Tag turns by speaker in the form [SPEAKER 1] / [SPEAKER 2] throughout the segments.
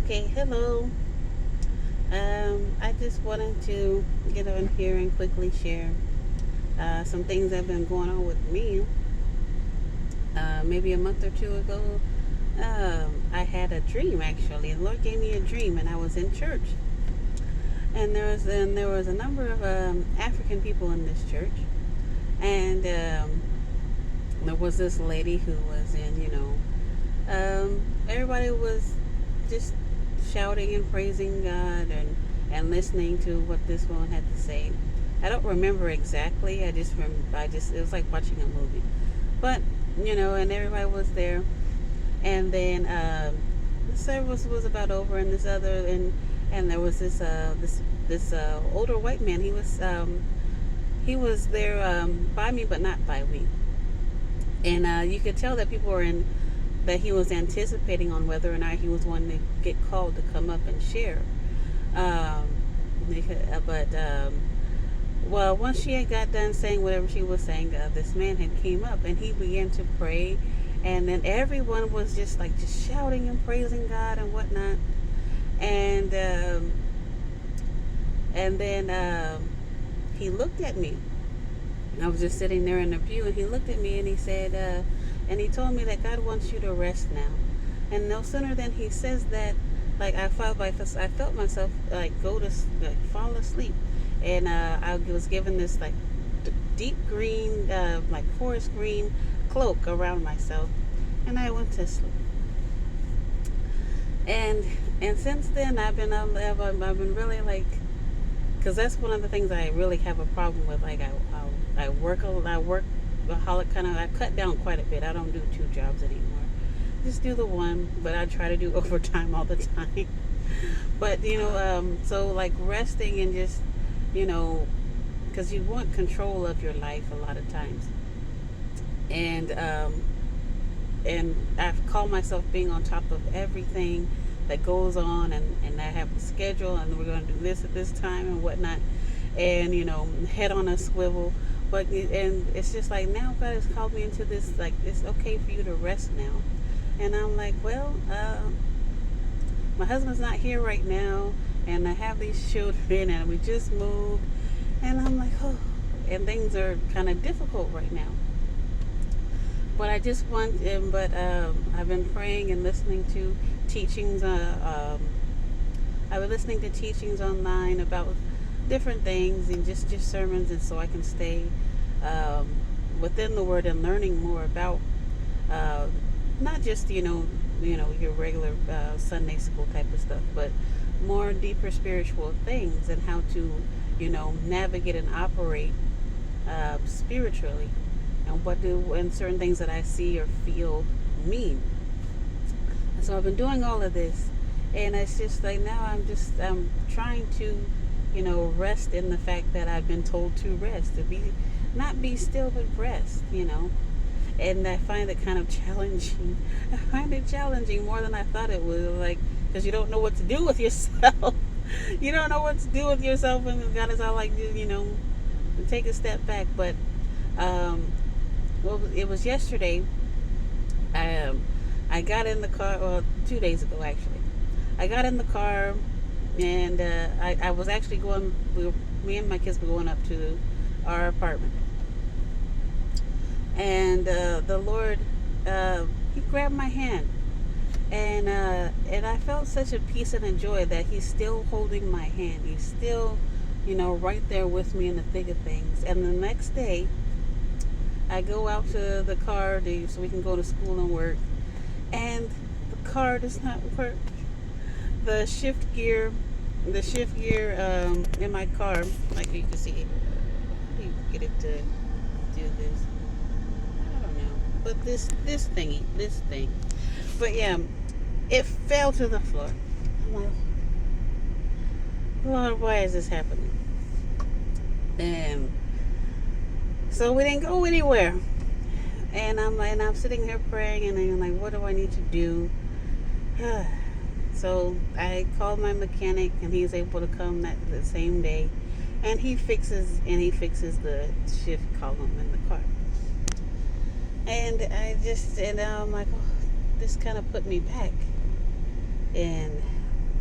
[SPEAKER 1] Okay, hello. I just wanted to get on here and quickly share some things that have been going on with me. Maybe a month or two ago, I had a dream. Actually, the Lord gave me a dream, and I was in church, and there was a number of African people in this church, and there was this lady who was in, everybody was just shouting and praising God and listening to what this woman had to say. I don't remember exactly. I just it was like watching a movie, but and everybody was there, and then the service was about over, and and there was this older white man. He was there by me, but not by me, and you could tell that people were in that he was anticipating on whether or not he was one to get called to come up and share. Um, but well, once she had got done saying whatever she was saying, this man had came up and he began to pray, and then everyone was just shouting and praising God and whatnot, and then he looked at me. I was just sitting there in the pew, and he looked at me and he said, and he told me that God wants you to rest now. And no sooner than he says that, I felt myself go to fall asleep, and I was given this deep green, forest green cloak around myself, and I went to sleep. And and since then I've been really because that's one of the things I really have a problem with. I work a holic kind of. I cut down quite a bit. I don't do two jobs anymore. Just do the one, but I try to do overtime all the time. But so resting and just you know, because you want control of your life a lot of times, and I've called myself being on top of everything that goes on, and I have a schedule, and we're going to do this at this time and whatnot, and head on a swivel. And it's just like now God has called me into this, it's okay for you to rest now, and I'm like, well, my husband's not here right now, and I have these children, and we just moved, and I'm like, oh, and things are kind of difficult right now. But I just want, but I've been praying and listening to teachings. I've been listening to teachings online about different things and just sermons, and so I can stay um, within the Word and learning more about uh, not just your regular Sunday school type of stuff, but more deeper spiritual things and how to navigate and operate spiritually, and what do and certain things that I see or feel mean. And so I've been doing all of this, and it's just like now I'm trying to rest in the fact that I've been told to rest, to be not be still but rest. And I find it kind of challenging. I find it challenging more than I thought it would, because you don't know what to do with yourself. You don't know what to do with yourself, and God is all take a step back. But um, well, it was yesterday. Um, I got in the car, well, 2 days ago actually. I got in the car, and I was actually me and my kids were going up to our apartment, and the Lord, He grabbed my hand, and I felt such a peace and a joy that He's still holding my hand. He's still, right there with me in the thick of things. And the next day, I go out to the car so we can go to school and work, and the car does not work. The shift gear, in my car, like you can see, you get it to do this. I don't know, but this thing. But yeah, it fell to the floor. I'm like, Lord, why is this happening? And so we didn't go anywhere. And I'm sitting here praying, and I'm like, what do I need to do? So I called my mechanic, and he's able to come the same day, and he fixes the shift column in the car. And I'm like, oh, this kind of put me back. And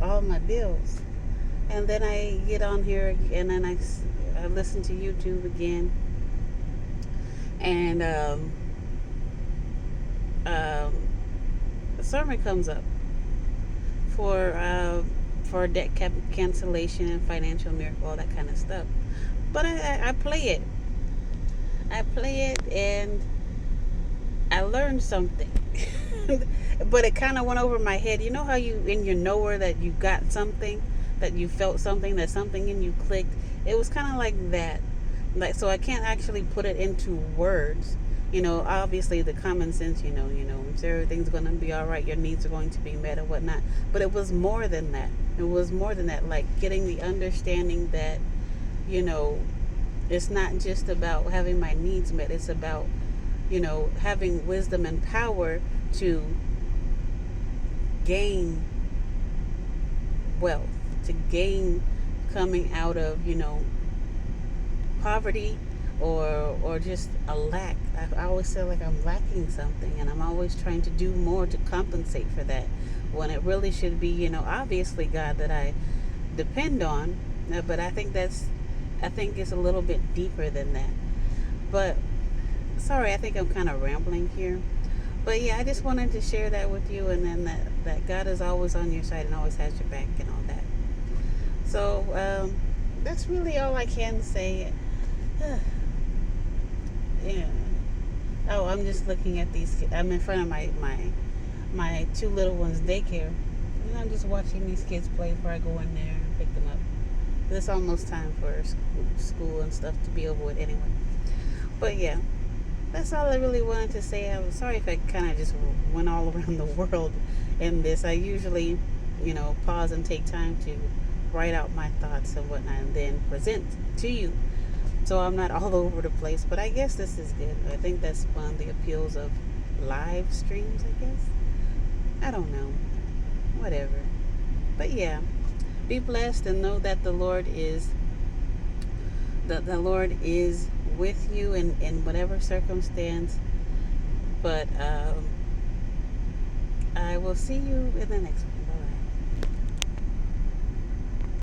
[SPEAKER 1] all my bills. And then I get on here and then I listen to YouTube again. And um, a sermon comes up for debt cancellation and financial miracle, all that kind of stuff. But I play it. I play it and I learned something. But it kind of went over my head. You know how you in your nowhere that you got something, that you felt something, that something in you clicked. It was kind of like that. Like, so I can't actually put it into words. Obviously the common sense. So everything's gonna be all right. Your needs are going to be met or whatnot. But it was more than that. It was more than that. Like getting the understanding that, you know, it's not just about having my needs met. It's about, having wisdom and power to gain wealth, to gain coming out of, poverty or just a lack. I always feel like I'm lacking something and I'm always trying to do more to compensate for that when it really should be, obviously God that I depend on. But I think it's a little bit deeper than that. But sorry, I think I'm kind of rambling here. But yeah, I just wanted to share that with you, and then that God is always on your side and always has your back and all that. So that's really all I can say. Yeah. Oh, I'm just looking at these kids. I'm in front of my two little ones' daycare, and I'm just watching these kids play before I go in there and pick them up. It's almost time for school and stuff to be over with anyway. But yeah, that's all I really wanted to say. I'm sorry if I kind of just went all around the world in this. I usually, pause and take time to write out my thoughts and whatnot and then present to you. So I'm not all over the place, but I guess this is good. I think that's one of the appeals of live streams, I guess. I don't know. Whatever. But yeah, be blessed and know that the Lord is with you in whatever circumstance. But I will see you in the next one.